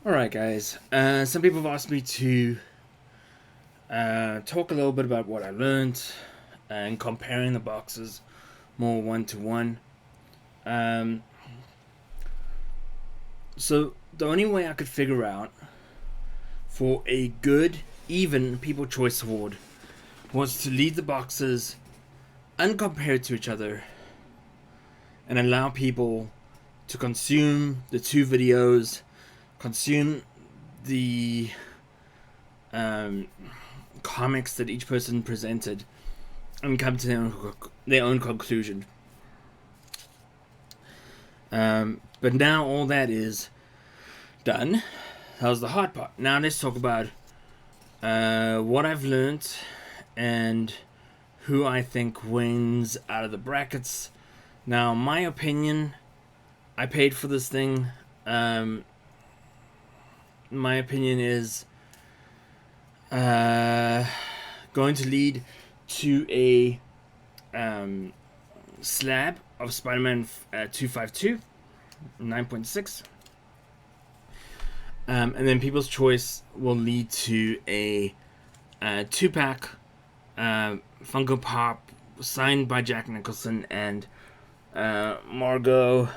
Alright, guys. Some people have asked me to talk a little bit about what I learned and comparing the boxes more one to one. Um, so, the only way I could figure out for a good, even People Choice Award was to leave the boxes uncompared to each other and allow people to consume the two videos, consume the um, comics that each person presented, and come to their own conclusion. But now all that is done. That was the hard part. Now let's talk about what I've learned and who I think wins out of the brackets. Now, my opinion, I paid for this thing. My opinion is going to lead to a slab of Spider-Man 252, 9.6. And then People's Choice will lead to a 2-pack Funko Pop signed by Jack Nicholson and Margot.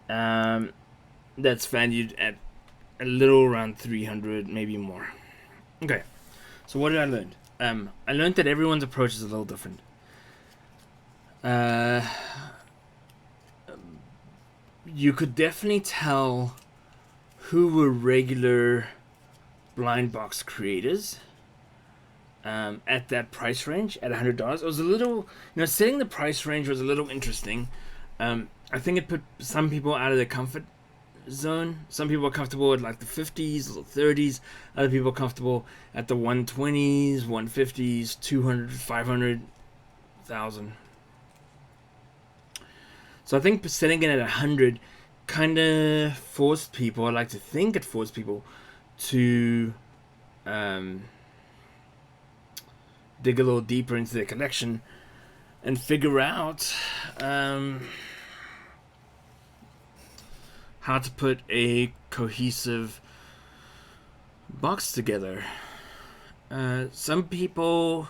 That's valued at a little around 300, maybe more. Okay, so what did I learn? I learned that everyone's approach is a little different. You could definitely tell who were regular blind box creators at that price range at $100. It was a little, setting the price range was a little interesting. I think it put some people out of their comfort zone. Some people are comfortable at like the 50s, the 30s. Other people are comfortable at the 120s, 150s, 200, 500,000. So I think setting it at 100 kind of forced people, I like to think it forced people to dig a little deeper into their collection and figure out how to put a cohesive box together. Some people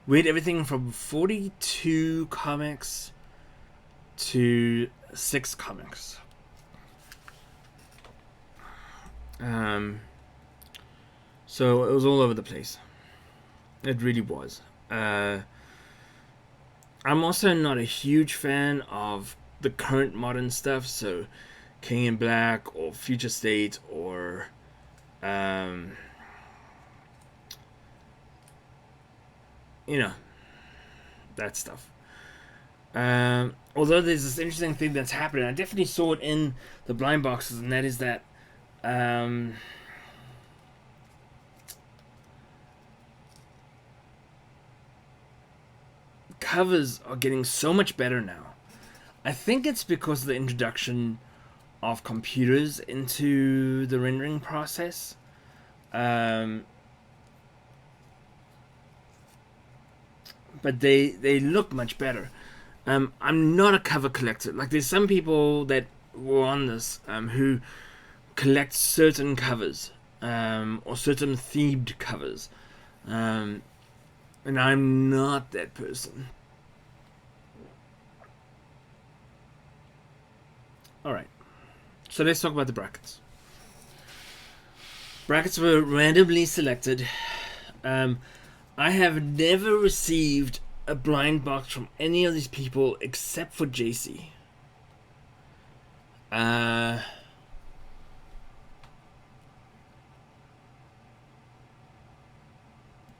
read everything from 42 comics to 6 comics. So it was all over the place. It really was. I'm also not a huge fan of the current modern stuff, so King in Black or Future State or that stuff. Although there's this interesting thing that's happening, I definitely saw it in the blind boxes, and that is that covers are getting so much better now. I think it's because of the introduction of computers into the rendering process. But they look much better. I'm not a cover collector. Like, there's some people that were on this who collect certain covers or certain themed covers, and I'm not that person. All right, so let's talk about the brackets. Brackets were randomly selected. I have never received a blind box from any of these people except for JC.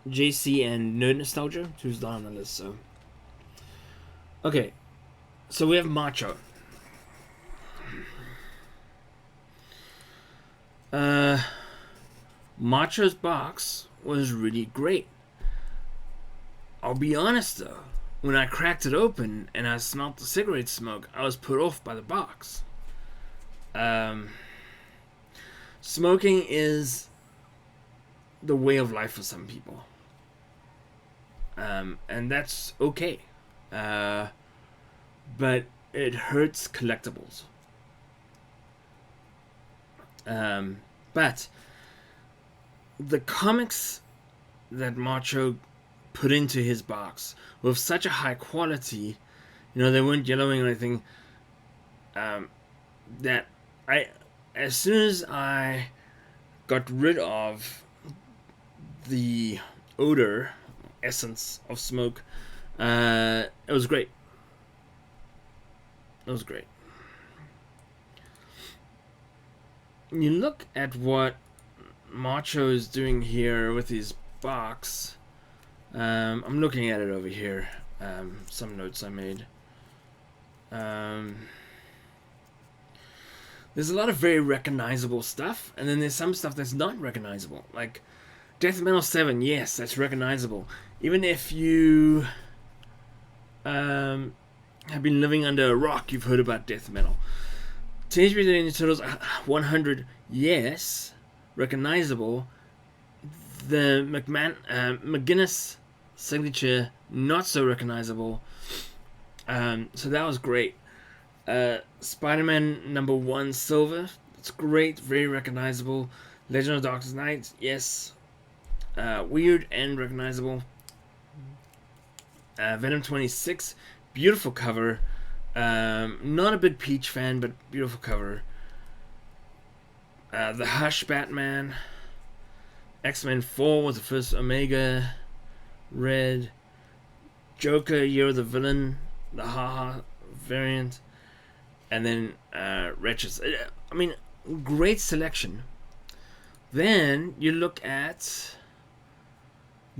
JC and Nerd Nostalgia, who's not on the list. So, okay, so we have Macho. Macho's box was really great. I'll be honest though, when I cracked it open and I smelled the cigarette smoke, I was put off by the box. Smoking is the way of life for some people. And that's okay. But it hurts collectibles. But the comics that Macho put into his box were of such a high quality, they weren't yellowing or anything, that as soon as I got rid of the odor, essence of smoke, it was great. It was great. You look at what Macho is doing here with his box. I'm looking at it over here. Some notes I made. There's a lot of very recognizable stuff, and then there's some stuff that's not recognizable. Like Death Metal 7, yes, that's recognizable. Even if you have been living under a rock, you've heard about Death Metal. Teenage Mutant Ninja Turtles 100, yes, recognizable. The McGuinness signature, not so recognizable. So that was great. Spider-Man #1 Silver, it's great, very recognizable. Legend of Darkest Night, yes, weird and recognizable. Venom 26, beautiful cover. Not a big Peach fan, but beautiful cover. The Hush Batman. X-Men 4 was the first Omega Red. Joker, Year of the Villain, the Haha variant. And then Wretches. I mean, great selection. Then you look at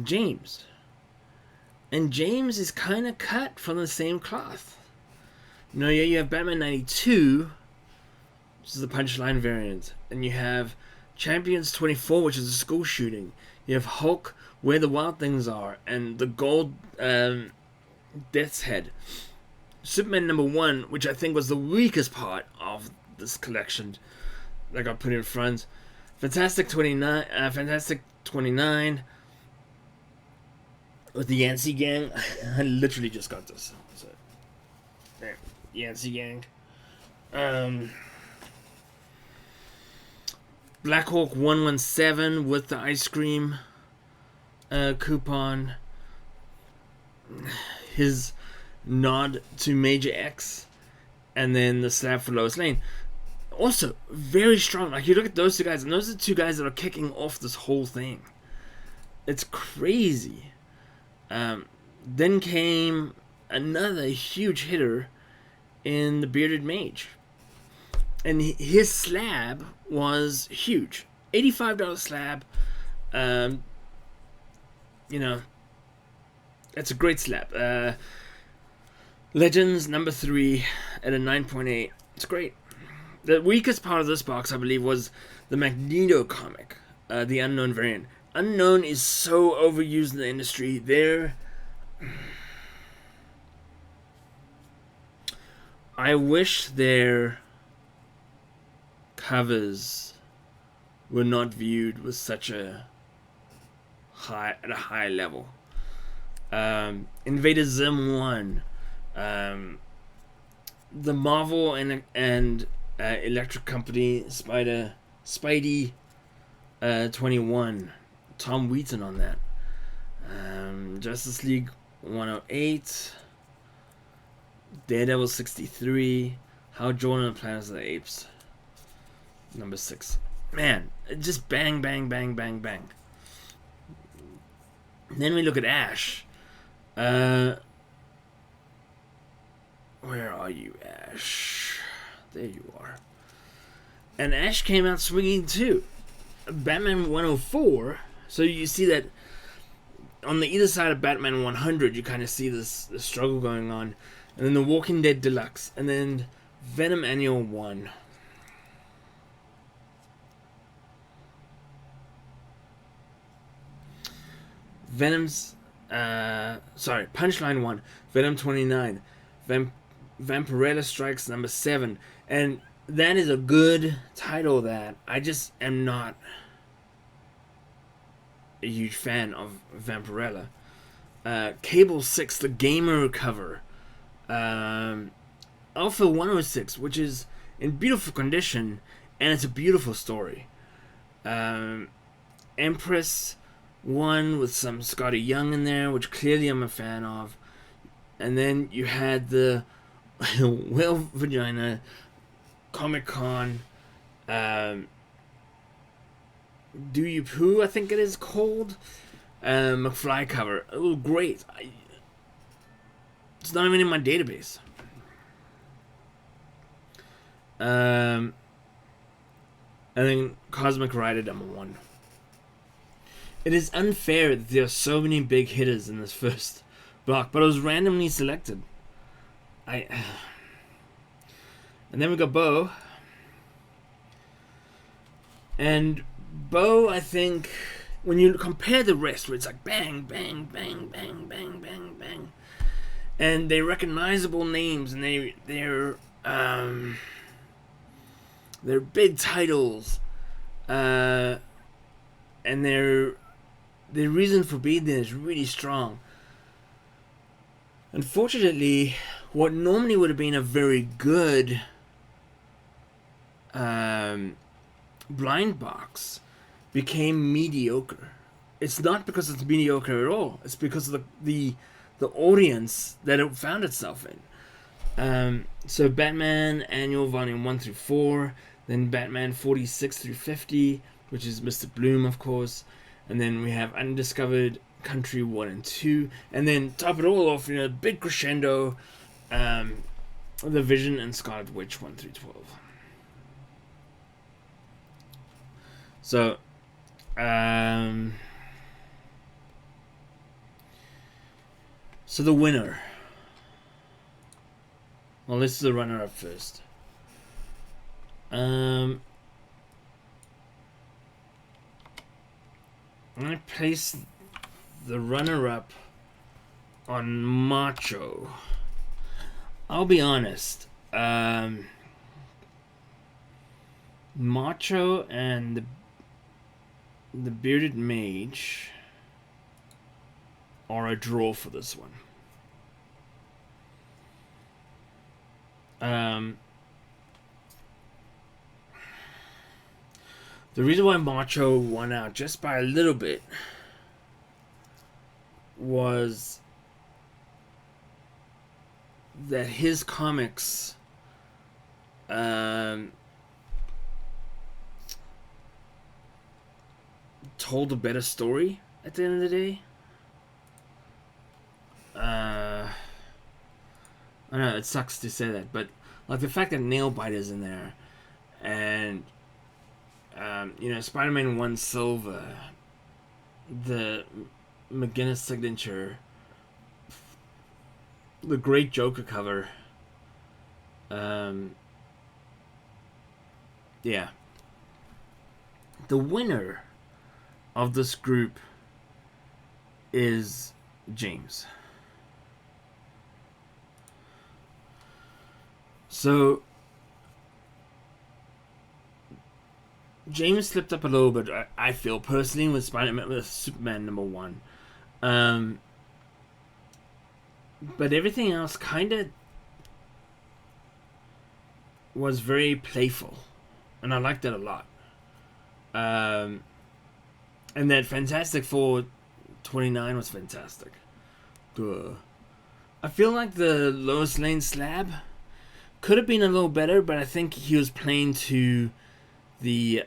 James. And James is kind of cut from the same cloth. You have Batman 92, which is the Punchline variant. And you have Champions 24, which is a school shooting. You have Hulk, Where the Wild Things Are, and the gold Death's Head. Superman #1, which I think was the weakest part of this collection that got put in front. Fantastic 29 with the Yancey Gang. I literally just got this. So, there, Yancey Gang. Black Hawk 117 with the ice cream coupon. His nod to Major X, and then the slab for Lois Lane. Also, very strong. Like, you look at those two guys, and those are the two guys that are kicking off this whole thing. It's crazy. Then came another huge hitter in the Bearded Mage. And his slab was huge. $85 slab. It's a great slab. Legends #3 at a 9.8. It's great. The weakest part of this box, I believe, was the Magneto comic, the Unknown variant. Unknown is so overused in the industry. I wish their covers were not viewed with such a high level. Invader Zim 1. The Marvel and Electric Company Spidey 21, Tom Wheaton on that. Justice League 108, Daredevil 63, Hal Jordan and Planet of the Apes #6. Man, just bang, bang, bang, bang, bang. Then we look at Ash. Where are you, Ash? There you are. And Ash came out swinging too. Batman 104. So you see that on the either side of Batman 100, you kind of see this struggle going on. And then the Walking Dead Deluxe. And then Venom Annual 1. Punchline 1. Venom 29. Vampirella Strikes #7, and that is a good title that I just am not a huge fan of Vampirella. Cable 6, the Gamer cover. Alpha 106, which is in beautiful condition, and it's a beautiful story. Empress won with some Scotty Young in there, which clearly I'm a fan of. And then you had the Whale Vagina Comic Con Do You Poo, I think it is called, McFly cover. Oh, great. It's not even in my database. And then Cosmic Rider #1. It is unfair that there are so many big hitters in this first block, but it was randomly selected. And then we got Bo. And Bo, I think, when you compare the rest, where it's like bang, bang, bang, bang, bang, bang, bang, and they're recognizable names, and they're big titles, and their reason for being there is really strong. Unfortunately, what normally would have been a very good blind box became mediocre. It's not because it's mediocre at all. It's because of the audience that it found itself in. So Batman Annual Volume 1 through 4, then Batman 46 through 50, which is Mr. Bloom, of course, and then we have Undiscovered Country 1 and 2, and then top it all off, big crescendo, The Vision and Scarlet Witch 1 through 12. So, so the winner. Well, this is the runner-up first. I place the runner-up on Macho. I'll be honest. Macho and the Bearded Mage are a draw for this one. The reason why Macho won out just by a little bit was that his comics told a better story at the end of the day. I know it sucks to say that, but like the fact that Nailbiter's in there, and Spider-Man 1 Silver, the McGinnis signature, the great Joker cover. Yeah. The winner of this group is James. So James slipped up a little bit, I feel, personally, with Spider-Man, with Superman #1. But everything else kind of was very playful, and I liked it a lot. And that Fantastic Four 29 was fantastic. Duh. I feel like the Lois Lane slab could have been a little better, but I think he was playing to the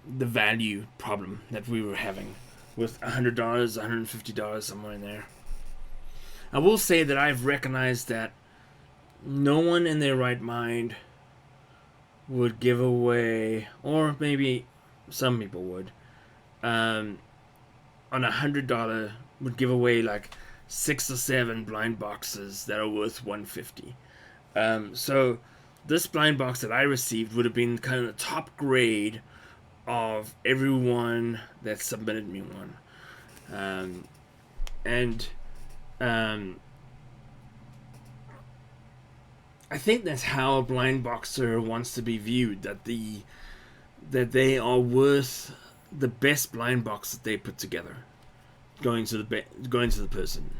value problem that we were having with $100, $150, somewhere in there. I will say that I've recognized that no one in their right mind would give away, or maybe some people would, on $100 would give away like 6 or 7 blind boxes that are worth $150. So this blind box that I received would have been kind of the top grade of everyone that submitted me one. I think that's how a blind boxer wants to be viewed, that they are worth the best blind box that they put together, going to the person.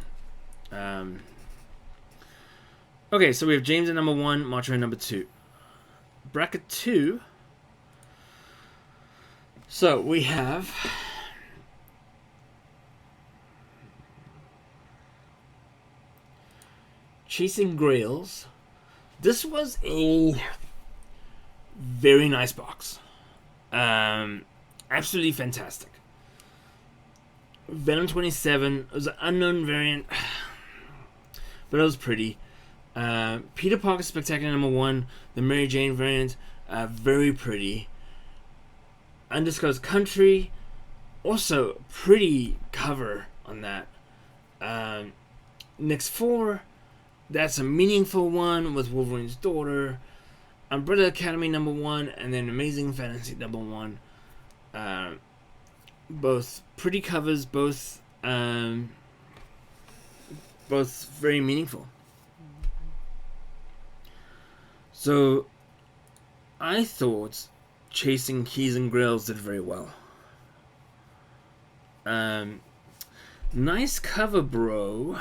Okay, so we have James at #1, Macho at #2. Bracket 2, So we have Chasing Grails. This was a very nice box. Absolutely fantastic. Venom 27 was an unknown variant, but it was pretty. Peter Parker Spectacular #1, the Mary Jane variant, very pretty. Undisclosed Country, also pretty cover on that. Next 4, that's a meaningful one with Wolverine's daughter. Umbrella Academy #1, and then Amazing Fantasy #1. Both pretty covers, both very meaningful. So I thought Chasing Keys and Grails did very well. Nice cover, bro.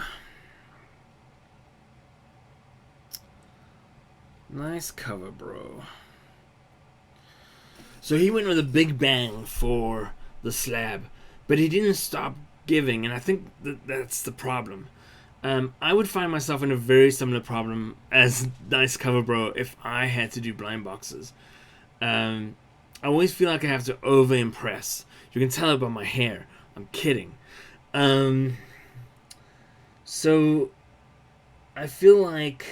Nice cover, bro. So he went with a big bang for the slab, but he didn't stop giving, and I think that's the problem. I would find myself in a very similar problem as Nice Cover Bro if I had to do blind boxes. I always feel like I have to over impress. You can tell it by my hair. I'm kidding. So I feel like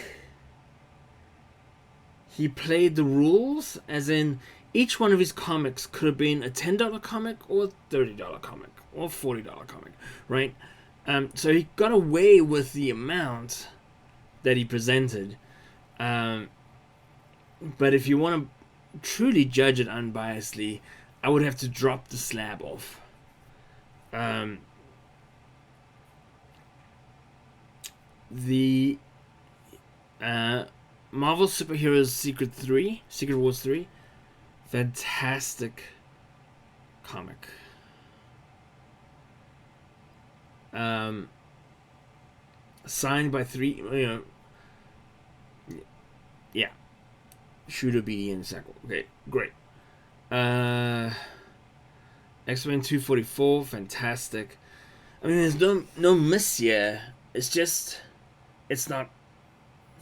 he played the rules, as in each one of his comics could have been a $10 comic or a $30 comic or a $40 comic, right? So he got away with the amount that he presented. But if you want to truly judge it unbiasedly, I would have to drop the slab off. The Marvel Superheroes Secret Wars 3, fantastic comic. Signed by 3, yeah, Shooter, BD, and Sackle. Okay, great. X-Men 244, fantastic. I mean, there's no miss here. It's just, it's not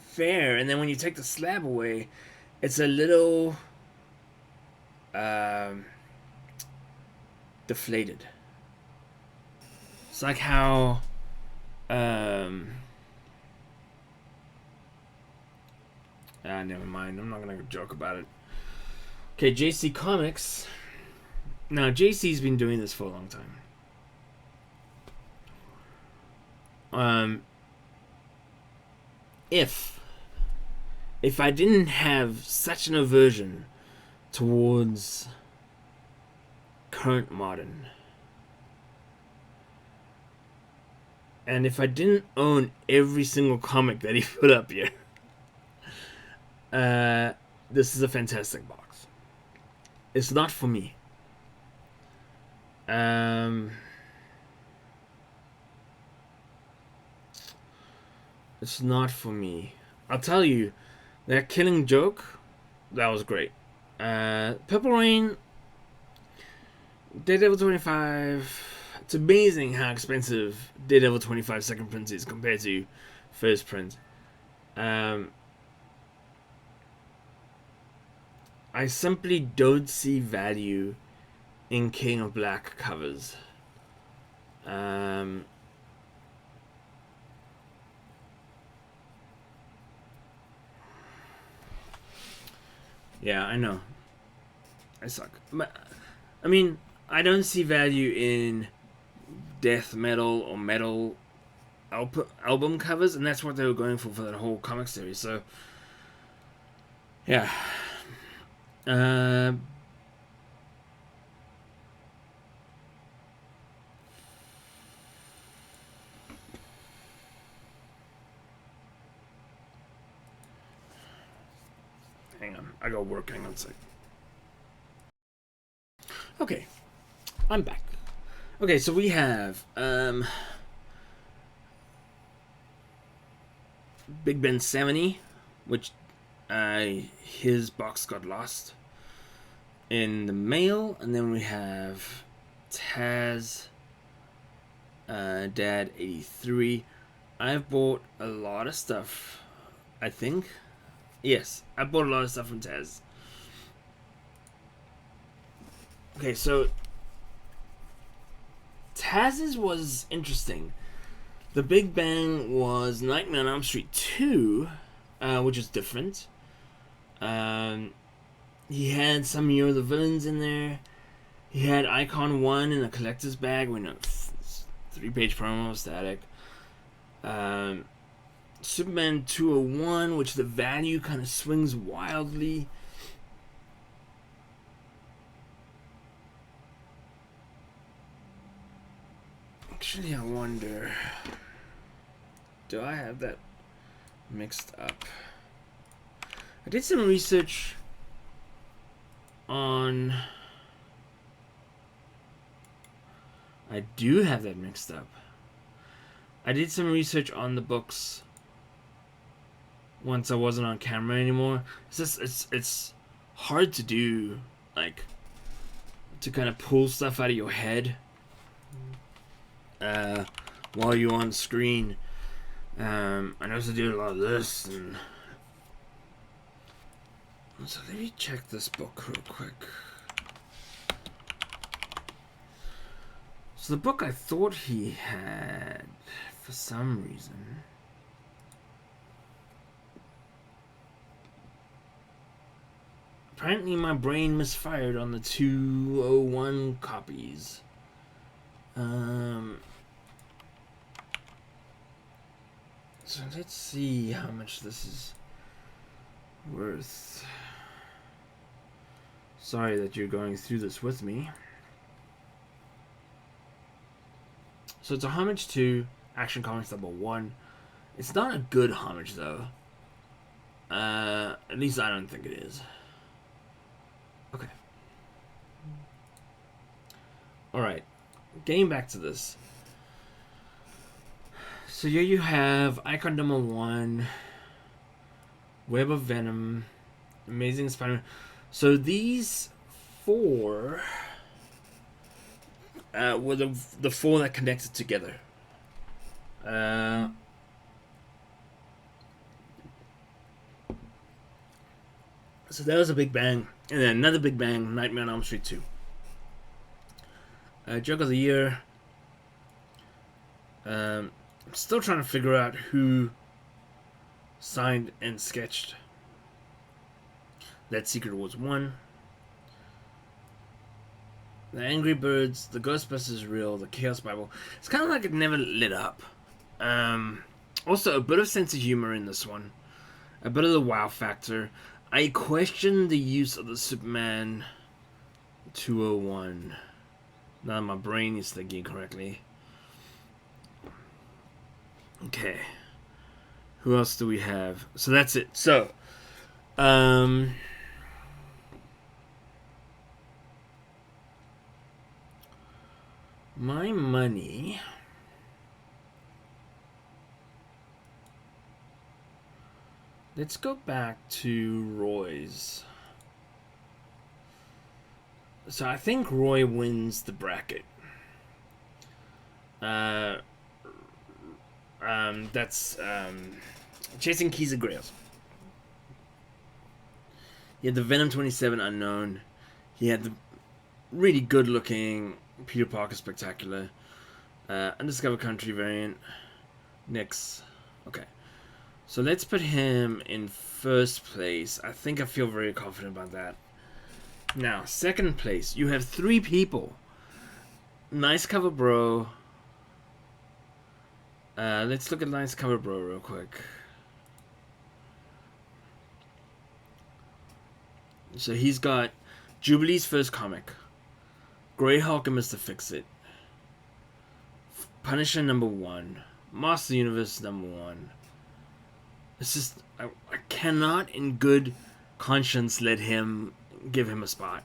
fair. And then when you take the slab away, it's a little deflated. It's like how never mind. I'm not gonna joke about it. Okay, JC Comics. Now, JC's been doing this for a long time. If I didn't have such an aversion towards current modern, and if I didn't own every single comic that he put up here, this is a fantastic box. It's not for me. It's not for me. I'll tell you, that Killing Joke, that was great. Purple Rain, Daredevil 25. It's amazing how expensive Daredevil 25 second print is compared to first print. I simply don't see value in King of Black covers. Yeah, I know. I suck. But, I mean, I don't see value in death metal or metal album covers, and that's what they were going for that whole comic series. So, yeah. Hang on. I got work. Hang on a sec. Okay. I'm back. Okay, so we have Big Ben 70, which his box got lost. in the mail, and then we have Taz Dad 83. I've bought a lot of stuff, I think. Yes, I bought a lot of stuff from Taz. Okay, so Taz's was interesting. The Big Bang was Nightmare on Elm Street 2, which is different. He had some Year of the Villains in there. He had Icon 1 in a collector's bag. We know 3-page promo, static. Superman 201, which the value kind of swings wildly. Actually, I wonder, do I have that mixed up? I did some research on... I do have that mixed up. I did some research on the books once I wasn't on camera anymore. It's hard to do, like, to kind of pull stuff out of your head while you're on screen. I also do a lot of this, and so let me check this book real quick. So the book I thought he had, for some reason, apparently my brain misfired on the 201 copies. So let's see how much this is worth. Sorry that you're going through this with me. So it's a homage to Action Comics #1. It's not a good homage, though. At least I don't think it is. Okay. Alright. Getting back to this. So here you have Icon #1, Web of Venom, Amazing Spider-Man. So these four were the four that connected together. So that was a Big Bang. And then another Big Bang, Nightmare on Elm Street 2. Joke of the Year. I'm still trying to figure out who signed and sketched That Secret Wars 1. The Angry Birds, the Ghostbusters Reel, the Chaos Bible. It's kind of like it never lit up. Also, a bit of sense of humor in this one. A bit of the wow factor. I question the use of the Superman 201. Now my brain is thinking correctly. Okay. Who else do we have? So that's it. So, my money... Let's go back to Roy's. So I think Roy wins the bracket. That's Chasing Keys of Grails. He had the Venom 27 Unknown. He had the really good looking Peter Parker Spectacular. Undiscovered Country variant. Next. Okay. So let's put him in first place. I think I feel very confident about that. Now, second place. You have 3 people. Nice Cover Bro. Let's look at Nice Cover Bro real quick. So he's got Jubilee's first comic. Greyhawk and Mr. Fix-It. Punisher #1. Master Universe #1. It's just, I cannot in good conscience give him a spot.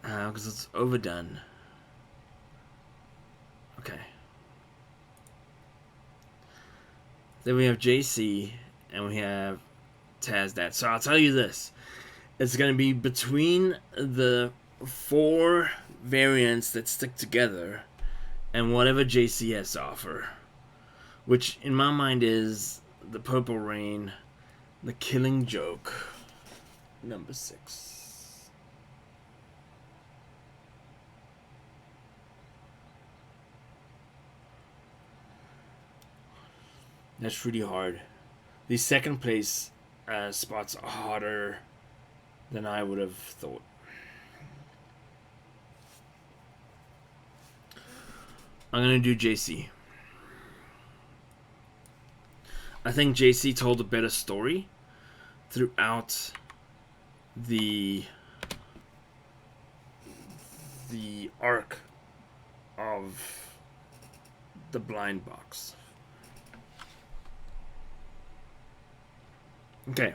Because it's overdone. Okay. Then we have JC, and we have Taz Dad. So I'll tell you this. It's going to be between the 4 variants that stick together and whatever JCS offer, which in my mind is the Purple Rain, the Killing Joke, number 6. That's really hard. These second place spots are harder than I would have thought. I'm going to do JC. I think JC told a better story throughout the arc of the blind box. Okay,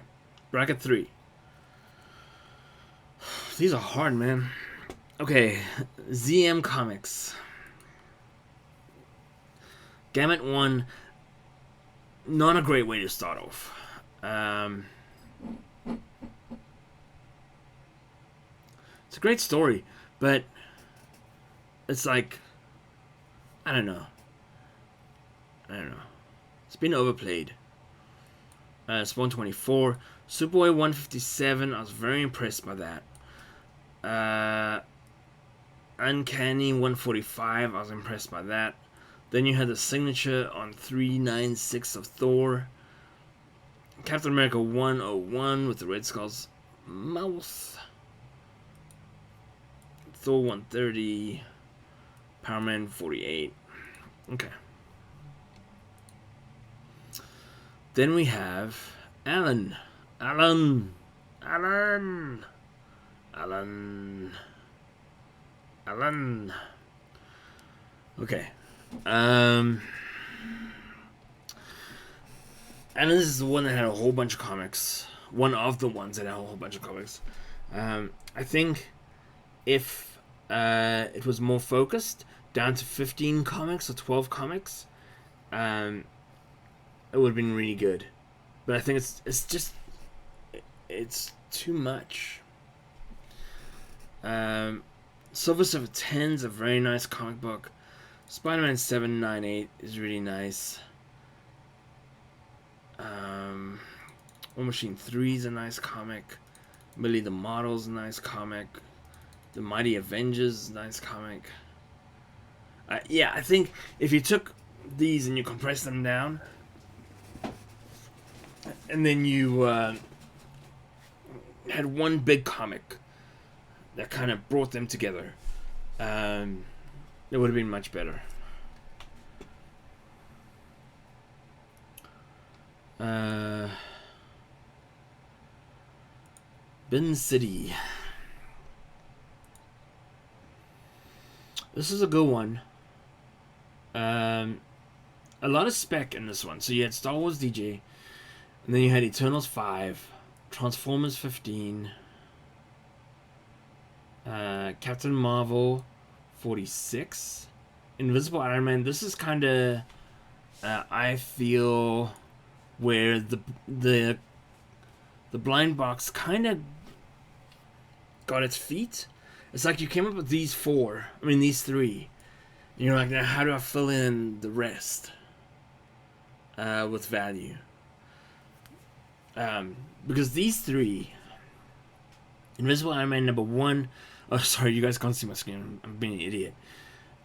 bracket 3. These are hard, man. Okay, ZM Comics. Gamut 1, not a great way to start off. It's a great story, but it's like, I don't know. It's been overplayed. Spawn 24, Superboy 157. I was very impressed by that. Uncanny 145. I was impressed by that. Then you had the signature on 396 of Thor. Captain America 101 with the Red Skull's mouth. Thor 130. Power Man 48. Okay. Then we have Alan. Okay. And this is the one that had a whole bunch of comics. One of the ones that had a whole bunch of comics. I think if it was more focused, down to 15 comics or 12 comics, it would have been really good. But I think it's too much. Silver Surfer 10 is a very nice comic book. Spider-Man 798 is really nice. War Machine 3 is a nice comic. Millie the Model is a nice comic. The Mighty Avengers is a nice comic. Yeah, I think if you took these and you compressed them down, and then you had one big comic that kind of brought them together, it would have been much better. Bin City. This is a good one. A lot of spec in this one. So you had Star Wars DJ, and then you had Eternals 5, Transformers 15, Captain Marvel 46, Invisible Iron Man. This is kind of, I feel, where the blind box kind of got its feet. It's like you came up with these 3. And you're like, now how do I fill in the rest with value? Because these 3, Invisible Iron Man number 1. Oh, sorry, you guys can't see my screen. I'm being an idiot.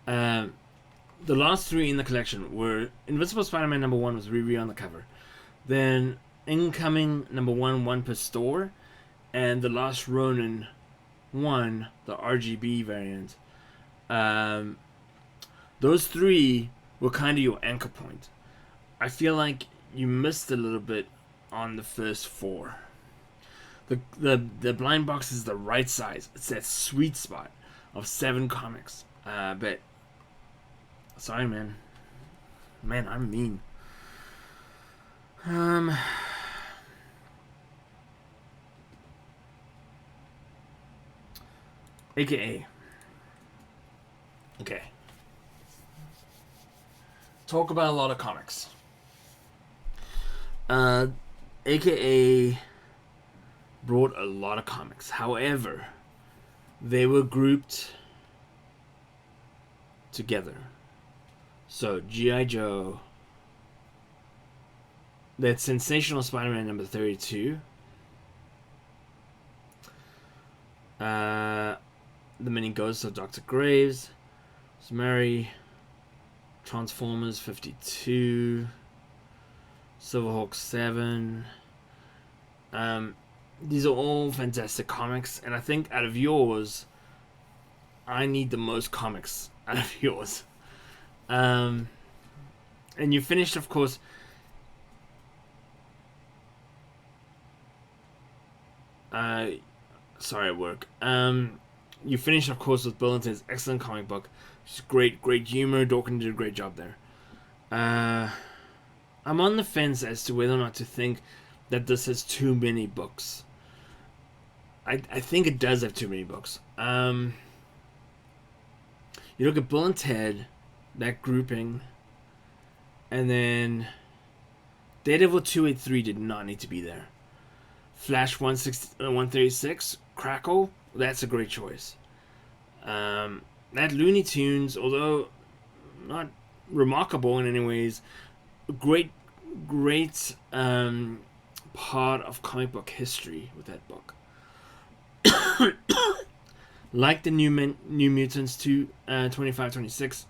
The last 3 in the collection were Invincible Spider-Man number 1 was Riri on the cover. Then Incoming number 1 per store. And The Last Ronin 1, the RGB variant. Those 3 were kind of your anchor point. I feel like you missed a little bit on the first 4. The blind box is the right size. It's that sweet spot of 7 comics. But sorry, man. Man, I'm mean. AKA. Okay. Talk about a lot of comics. AKA brought a lot of comics. However, they were grouped together. So G.I. Joe, that Sensational Spider-Man number 32, The Many Ghosts of Dr. Graves, Mary, Transformers 52, Silverhawk 7. These are all fantastic comics, and I think out of yours, I need the most comics out of yours. And you finished, of course. Sorry, at work. You finished, of course, with Bill and Ted's excellent comic book. It's great humor. Dawkins did a great job there. I'm on the fence as to whether or not to think that this has too many books. I think it does have too many books. You look at Bill and Ted, that grouping, and then Daredevil 283 did not need to be there. Flash 136, Crackle, that's a great choice. That Looney Tunes, although not remarkable in any ways, great part of comic book history with that book. Like the New Mutants 2526.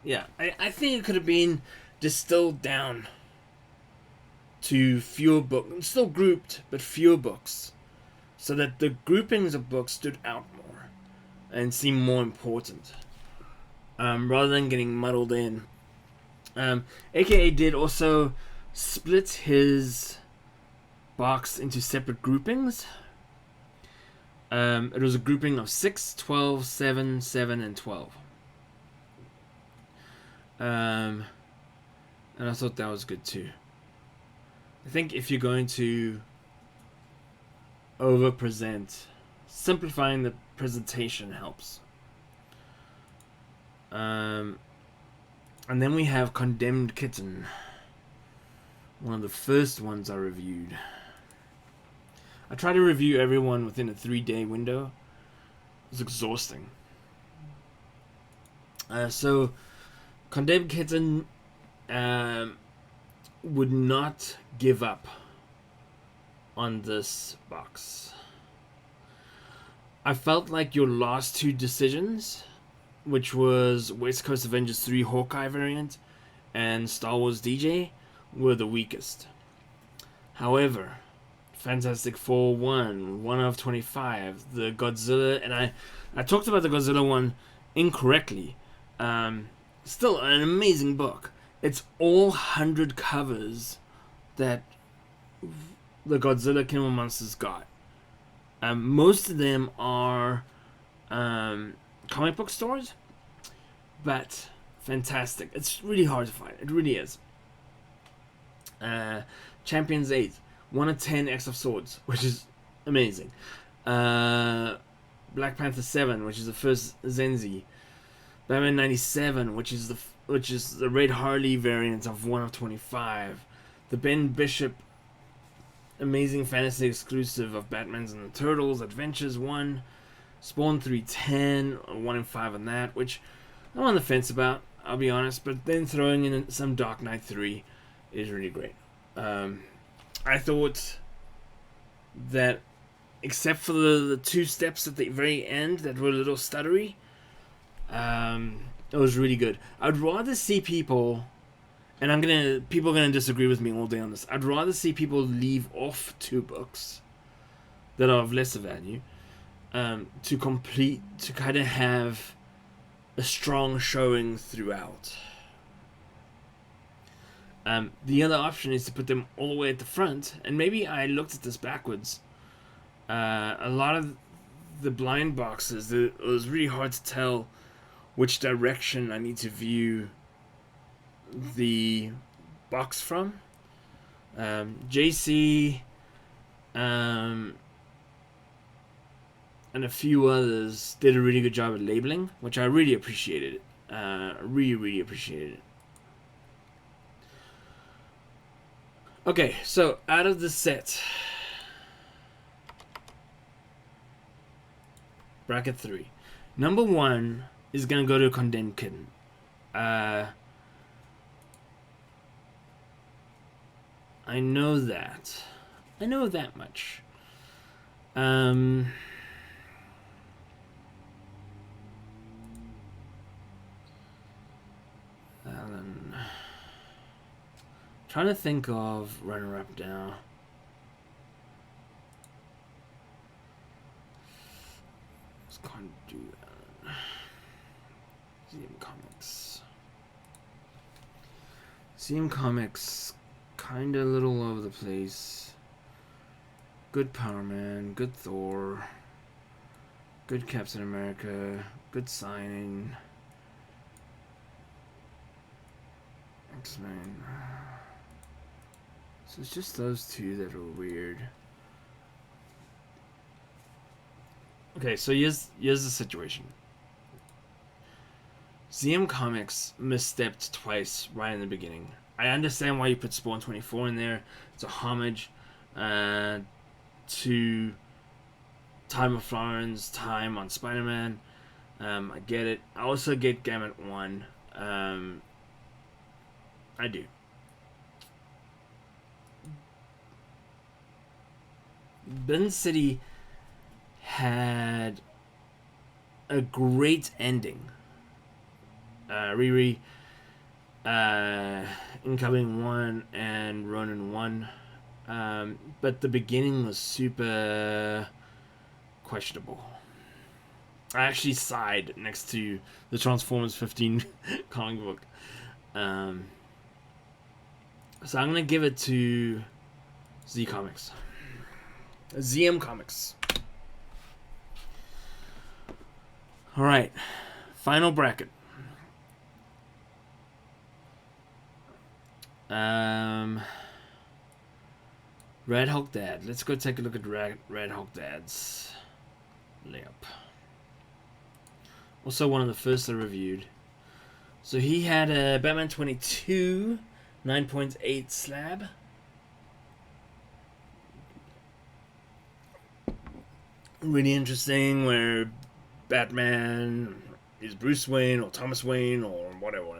Yeah, I think it could have been distilled down to fewer books, still grouped, but fewer books, so that the groupings of books stood out more and seemed more important, rather than getting muddled in. AKA did also split his box into separate groupings. It was a grouping of 6, 12, 7, 7, and 12. And I thought that was good too. I think if you're going to over-present, simplifying the presentation helps. And then we have Condemned Kitten, one of the first ones I reviewed. I try to review everyone within a 3-day window. It's exhausting. So Condemned Kitten would not give up on this box. I felt like your last two decisions, which was West Coast Avengers 3 Hawkeye variant and Star Wars DJ, were the weakest. However, Fantastic Four 1 of 25, the Godzilla, and I talked about the Godzilla one incorrectly. Still an amazing book. It's all 100 covers that the Godzilla King of Monsters got. Most of them are comic book stores, but fantastic. It's really hard to find. It really is. Champions 8, 1 of 10 X of Swords, which is amazing. Black Panther 7, which is the first Zenzi. Batman 97, which is the Red Harley variant of 1 of 25. The Ben Bishop Amazing Fantasy exclusive of Batman's and the Turtles Adventures 1. Spawn 310, 1 in 5 on that, which I'm on the fence about, I'll be honest, but then throwing in some Dark Knight 3 is really great. I thought that, except for the two steps at the very end that were a little stuttery, it was really good. I'd rather see people, and people are gonna disagree with me all day on this. I'd rather see people leave off 2 books that are of lesser value, to kind of have a strong showing throughout. The other option is to put them all the way at the front, and maybe I looked at this backwards. A lot of the blind boxes, it was really hard to tell which direction I need to view the box from. JC, and a few others did a really good job at labeling, which I really appreciated. Really appreciate it. Okay, so out of the set, bracket 3, number 1 is gonna go to Condemned Kitten. I know that. I know that much. Alan. Trying to think of runner-up now. Just can't do that. ZM Comics. ZM Comics, kinda a little all over the place. Good Power Man, good Thor, good Captain America, good signing. X-Men. So it's just those two that are weird. Okay, so here's the situation. ZM Comics misstepped twice right in the beginning. I understand why you put Spawn 24 in there. It's a homage to Time of Florence, time on Spider-Man. I get it. I also get Gambit 1. I do. Bin City had a great ending. Riri, Incoming 1 and Ronin 1. But the beginning was super questionable. I actually sighed next to the Transformers 15 comic book. So I'm going to give it to Z Comics. ZM Comics. Alright. Final bracket. Red Hulk Dad. Let's go take a look at Red Hulk Dad's layup. Also one of the first I reviewed. So he had a Batman 22 9.8 slab. Really interesting, where Batman is Bruce Wayne or Thomas Wayne or whatever.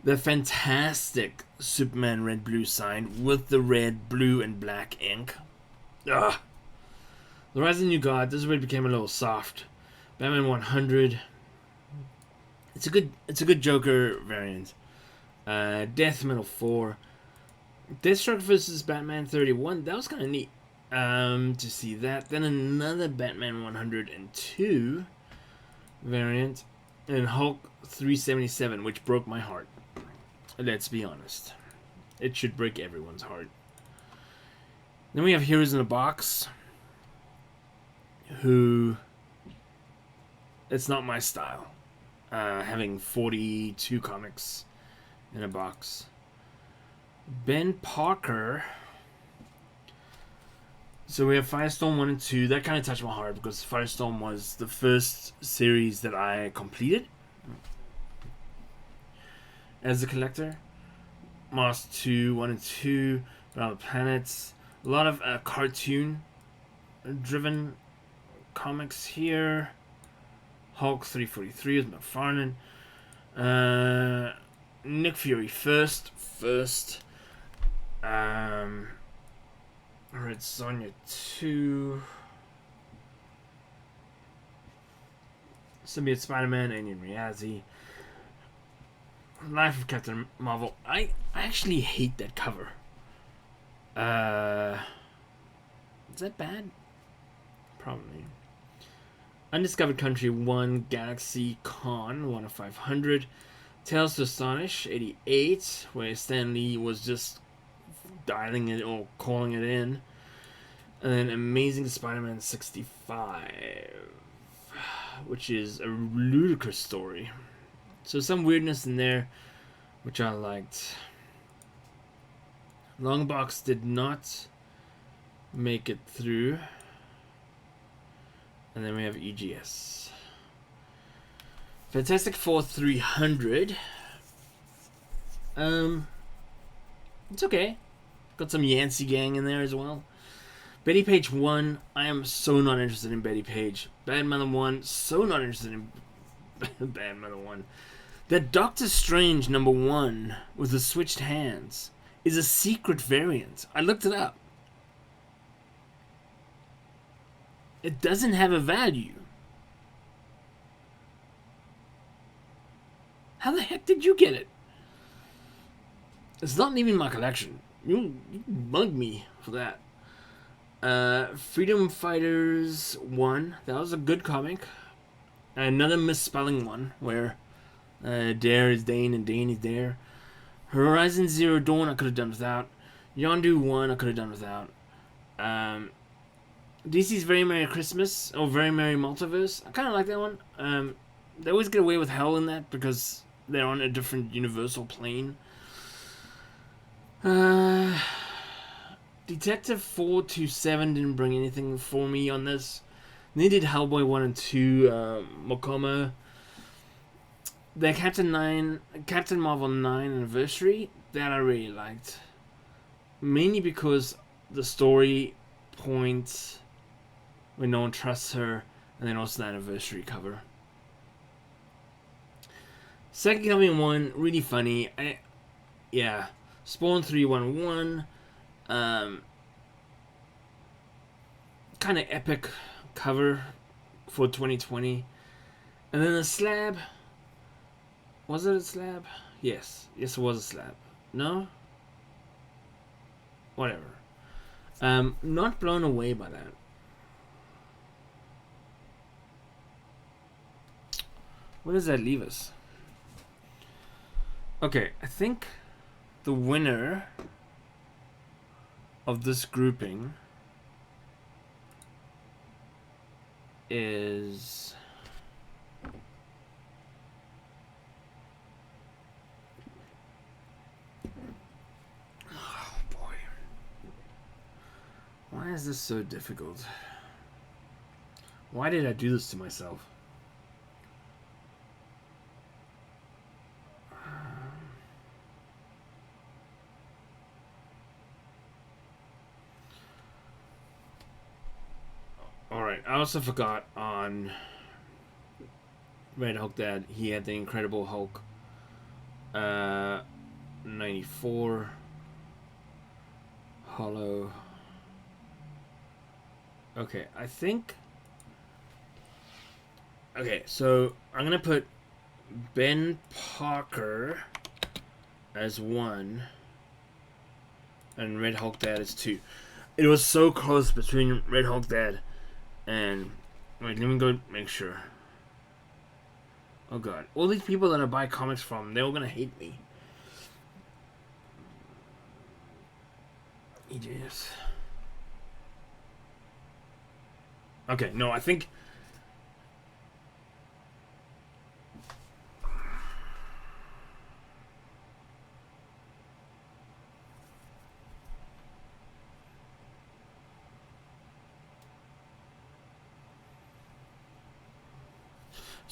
The fantastic Superman red blue sign with the red, blue, and black ink. Ugh. The Rise of the New God. This is where it became a little soft. Batman 100. It's a good Joker variant. Death Metal 4. Deathstroke versus Batman 31. That was kind of neat to see that. Then another Batman 102 variant. And Hulk 377, which broke my heart. Let's be honest. It should break everyone's heart. Then we have Heroes in a Box. Who... It's not my style. Having 42 comics in a box. Ben Parker. So we have Firestorm 1 and 2. That kind of touched my heart because Firestorm was the first series that I completed as a collector. Mars 2, 1 and 2, Around the Planets. A lot of cartoon-driven comics here. Hulk 343 with McFarlane. Nick Fury first. Red Sonja 2. Symbiote Spider-Man, Alien Riazzi. Life of Captain Marvel. I actually hate that cover. Is that bad? Probably. Undiscovered Country 1, Galaxy Con 1 of 500. Tales to Astonish 88, where Stan Lee was just dialing it or calling it in. And then Amazing Spider-Man 65, which is a ludicrous story. So some weirdness in there, which I liked. Longbox did not make it through. And then we have EGS. Fantastic Four 300. It's okay. Got some Yancey Gang in there as well. Betty Page 1, I am so not interested in Betty Page. Bad Mother 1, so not interested in Bad Mother 1. That Doctor Strange number 1 with the switched hands is a secret variant. I looked it up. It doesn't have a value. How the heck did you get it? It's not even my collection. You bugged me for that. Freedom Fighters 1. That was a good comic. Another misspelling one where Dare is Dane and Dane is Dare. Horizon Zero Dawn I could have done without. Yondu 1 I could have done without. DC's Very Merry Christmas or Very Merry Multiverse. I kind of like that one. They always get away with hell in that because they're on a different universal plane. Detective 427 didn't bring anything for me on this. Neither did Hellboy 1 and 2, Mokoma. The Captain Marvel 9 anniversary, that I really liked. Mainly because the story point when no one trusts her, and then also the anniversary cover. Second Coming 1, really funny. Spawn 311. Kind of epic cover for 2020. And then the slab. Was it a slab? Yes. Yes, it was a slab. No? Whatever. Not blown away by that. Where does that leave us? Okay, I think the winner of this grouping is boy. Why is this so difficult? Why did I do this to myself? Alright, I also forgot on Red Hulk that he had the Incredible Hulk 94 Hollow. Okay, I think. Okay, so I'm gonna put Ben Parker as 1 and Red Hulk Dad as 2. It was so close between Red Hulk Dad and wait, let me go make sure. Oh god, all these people that I buy comics from, they're all gonna hate me. EJS. Okay, no, I think.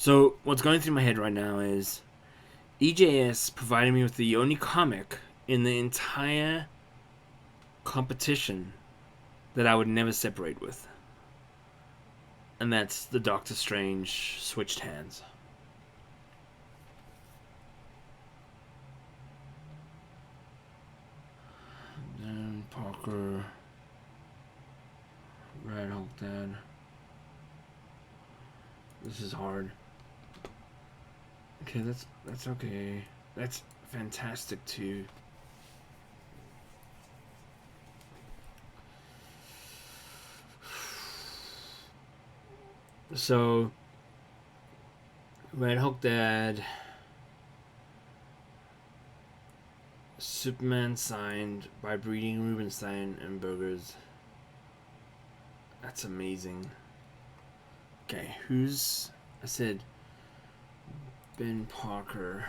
So, what's going through my head right now is EJS provided me with the only comic in the entire competition that I would never separate with. And that's the Doctor Strange Switched Hands. Then Parker, Red Hulk Dad. This is hard. Okay, that's okay. That's fantastic too. So, Red Hulk Dad, Superman signed by Breeding Rubenstein and Burgers. That's amazing. Okay, who's... I said Ben Parker.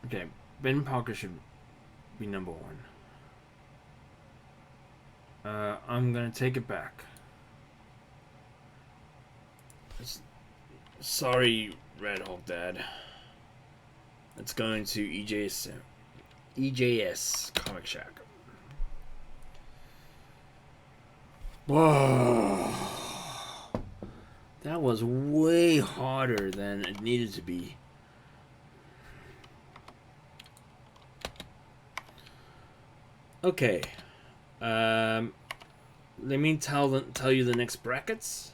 Okay, Ben Parker should be number 1. I'm gonna take it back. Sorry, Red Hulk Dad. It's going to EJS Comic Shack. Whoa. That was way harder than it needed to be. Okay. Let me tell you the next brackets,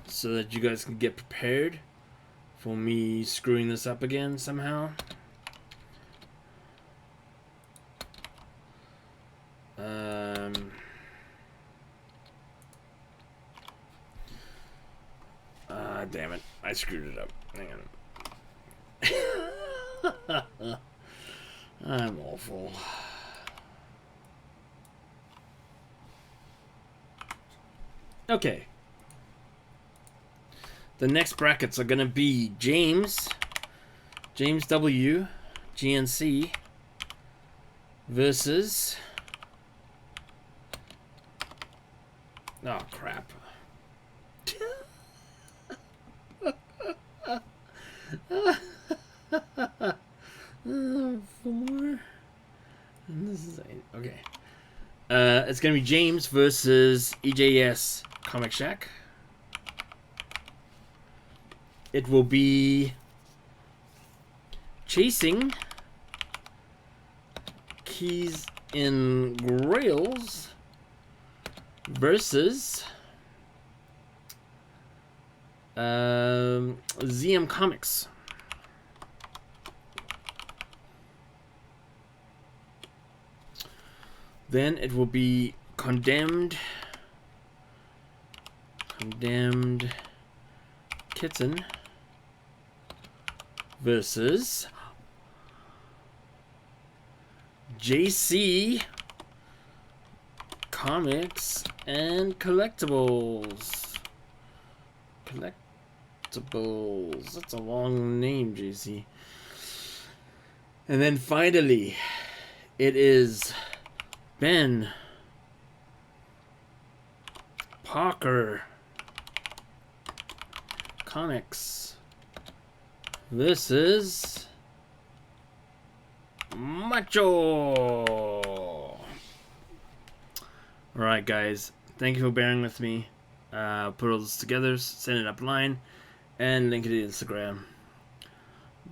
so that you guys can get prepared for me screwing this up again somehow. Damn it. I screwed it up. Hang on. I'm awful. Okay. The next brackets are going to be James W, GNC, versus... Oh, crap. Four. And this is okay. It's gonna be James versus EJS Comic Shack. It will be Chasing Keys in Grails versus ZM Comics. Then it will be Condemned Kitten versus JC Comics and Collectibles. That's a long name, JC. And then finally, it is Ben Parker Comics versus Macho. Alright, guys. Thank you for bearing with me. Put all this together, send it up line, and link it to Instagram.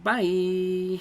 Bye!